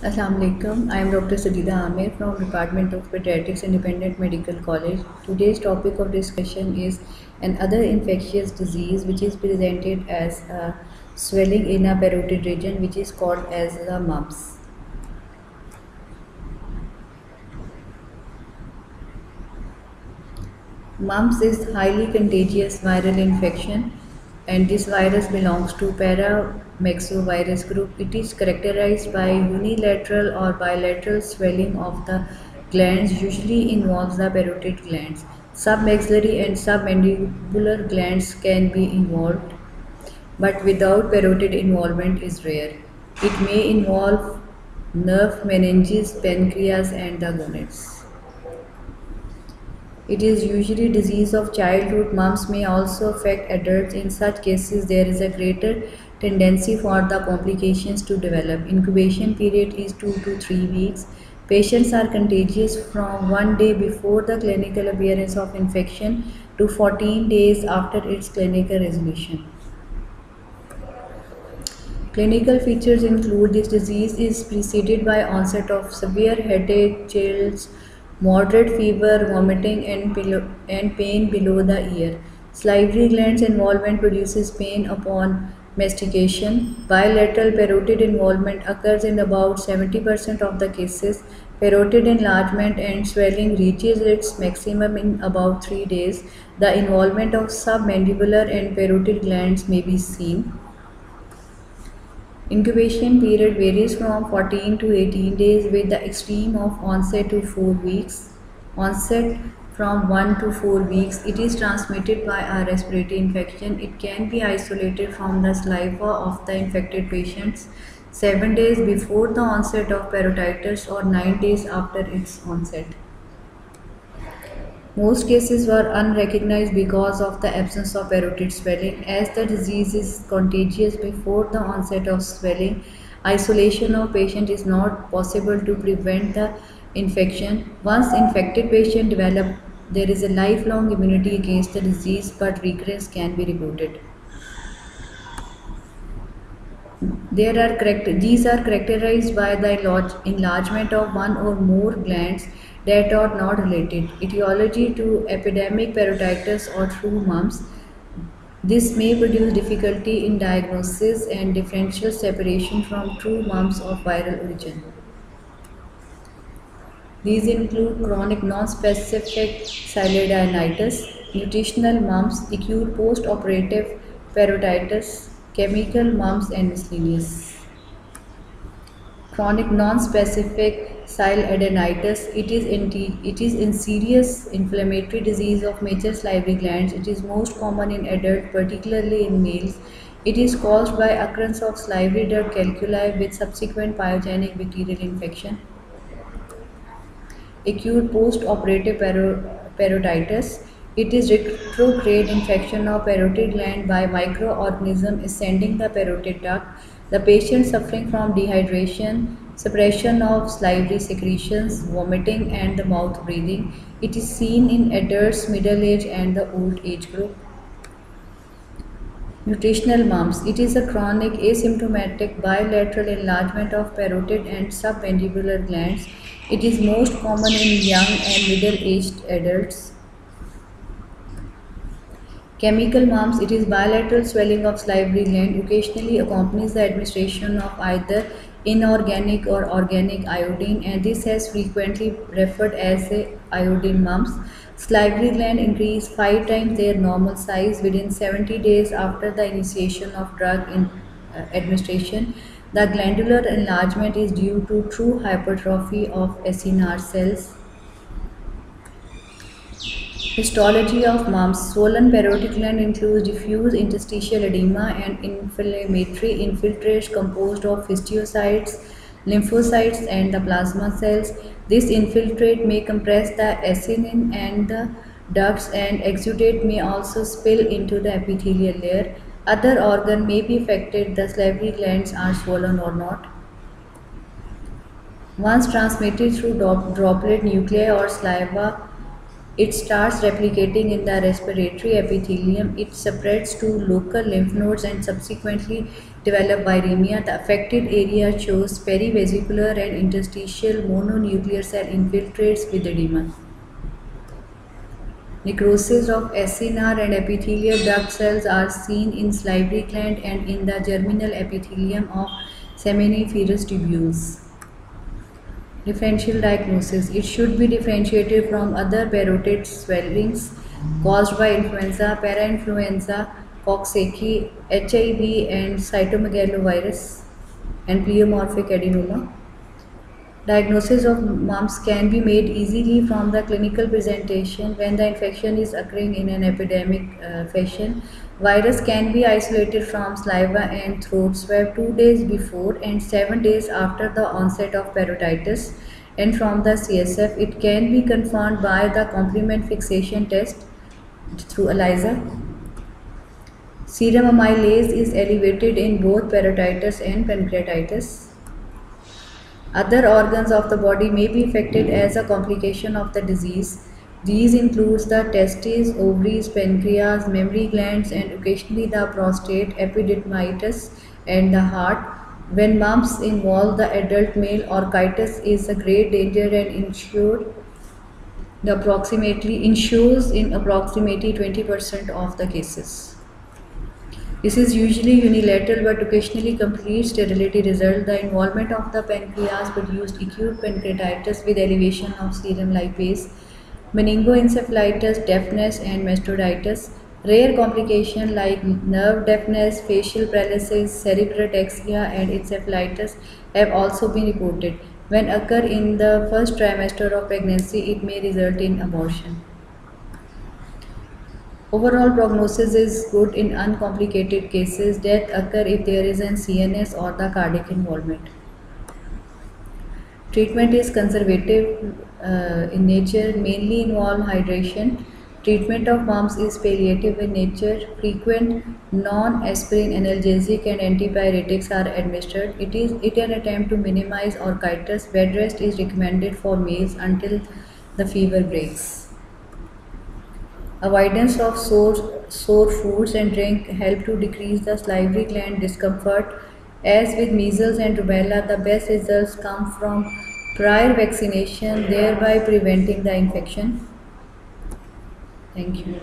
Assalamu alaikum. I am Dr. Sadida Amir from Department of Pediatrics, Independent Medical College. Today's topic of discussion is another infectious disease which is presented as a swelling in a parotid region, which is called as the mumps. Mumps is highly contagious viral infection, and this virus belongs to paramyxovirus group. It is characterized by unilateral or bilateral swelling of the glands, usually involves the parotid glands. Submaxillary and submandibular glands can be involved, but without parotid involvement is rare. It may involve nerve, meninges, pancreas, and the gonads. It is usually disease of childhood. Mumps may also affect adults. In such cases, there is a greater tendency for the complications to develop. Incubation period is 2 to 3 weeks. Patients are contagious from 1 day before the clinical appearance of infection to 14 days after its clinical resolution. Clinical features include this disease is preceded by onset of severe headache, chills, moderate fever, vomiting, and pain below the ear. Salivary glands involvement produces pain upon mastication. Bilateral parotid involvement occurs in about 70% of the cases. Parotid enlargement and swelling reaches its maximum in about 3 days. The involvement of submandibular and parotid glands may be seen. Incubation period varies from 14 to 18 days with the extreme of onset to 4 weeks. Onset from 1 to 4 weeks. It is transmitted by a respiratory infection. It can be isolated from the saliva of the infected patients 7 days before the onset of parotitis or 9 days after its onset. Most cases were unrecognized because of the absence of parotid swelling. As the disease is contagious before the onset of swelling, isolation of patient is not possible to prevent the infection. Once infected patient develop, there is a lifelong immunity against the disease, but recurrence can be reported. These are characterized by the enlargement of one or more glands that are not related. Etiology to epidemic parotitis or true mumps. This may produce difficulty in diagnosis and differential separation from true mumps of viral origin. These include chronic non-specific silidinitis, nutritional mumps, acute post-operative parotitis, chemical mumps, and miscellaneous. Chronic non-specific silidinitis. It is insidious inflammatory disease of major salivary glands. It is most common in adults, particularly in males. It is caused by occurrence of salivary duct calculi with subsequent pyogenic bacterial infection. Acute post-operative parotitis. It is retrograde infection of parotid gland by microorganism ascending the parotid duct. The patient suffering from dehydration, suppression of salivary secretions, vomiting, and the mouth breathing. It is seen in adults, middle age, and the old age group. Nutritional mumps. It is a chronic asymptomatic bilateral enlargement of parotid and submandibular glands. It is most common in young and middle-aged adults. Chemical mumps. It is bilateral swelling of salivary gland. Occasionally accompanies the administration of either inorganic or organic iodine, and this has frequently referred as a iodine mumps. Salivary gland increase 5 times their normal size within 70 days after the initiation of administration. The glandular enlargement is due to true hypertrophy of acinar cells. Histology of mumps. Swollen parotid gland includes diffuse interstitial edema and inflammatory infiltrates composed of histiocytes, lymphocytes, and the plasma cells. This infiltrate may compress the acinin and the ducts, and exudate may also spill into the epithelial layer. Other organ may be affected. The salivary glands are swollen or not. Once transmitted through droplet nuclei or saliva, It starts replicating in the respiratory epithelium. It spreads to local lymph nodes and subsequently develop viremia. The affected area shows perivesicular and interstitial mononuclear cell infiltrates with edema. Necrosis of acinar and epithelial duct cells are seen in salivary gland and in the germinal epithelium of seminiferous tubules. Differential diagnosis. It should be differentiated from other parotid swellings caused by influenza, parainfluenza, Coxsackie, HIV, and cytomegalovirus and pleomorphic adenoma. Diagnosis of mumps can be made easily from the clinical presentation when the infection is occurring in an epidemic fashion. Virus can be isolated from saliva and throat swab 2 days before and 7 days after the onset of parotitis, and from the CSF it can be confirmed by the complement fixation test through ELISA. Serum amylase is elevated in both parotitis and pancreatitis. Other organs of the body may be affected as a complication of the disease. These include the testes, ovaries, pancreas, mammary glands, and occasionally the prostate, epididymitis, and the heart. When mumps involve the adult male, orchitis is a great danger and ensures in approximately 20% of the cases. This is usually unilateral but occasionally complete sterility result. The involvement of the pancreas produced acute pancreatitis with elevation of serum lipase, meningoencephalitis, deafness, and mastocytitis. Rare complications like nerve deafness, facial paralysis, cerebral ataxia, and encephalitis have also been reported. When occur in the first trimester of pregnancy, it may result in abortion. Overall prognosis is good in uncomplicated cases. Death occur if there is an CNS or the cardiac involvement. Treatment is conservative in nature, mainly involve hydration. Treatment of mumps is palliative in nature. Frequent non-aspirin analgesic and antipyretics are administered. It is an attempt to minimize orchitis. Bed rest is recommended for males until the fever breaks. Avoidance of sore foods and drink help to decrease the salivary gland discomfort. As with measles and rubella, the best results come from prior vaccination, thereby preventing the infection. Thank you.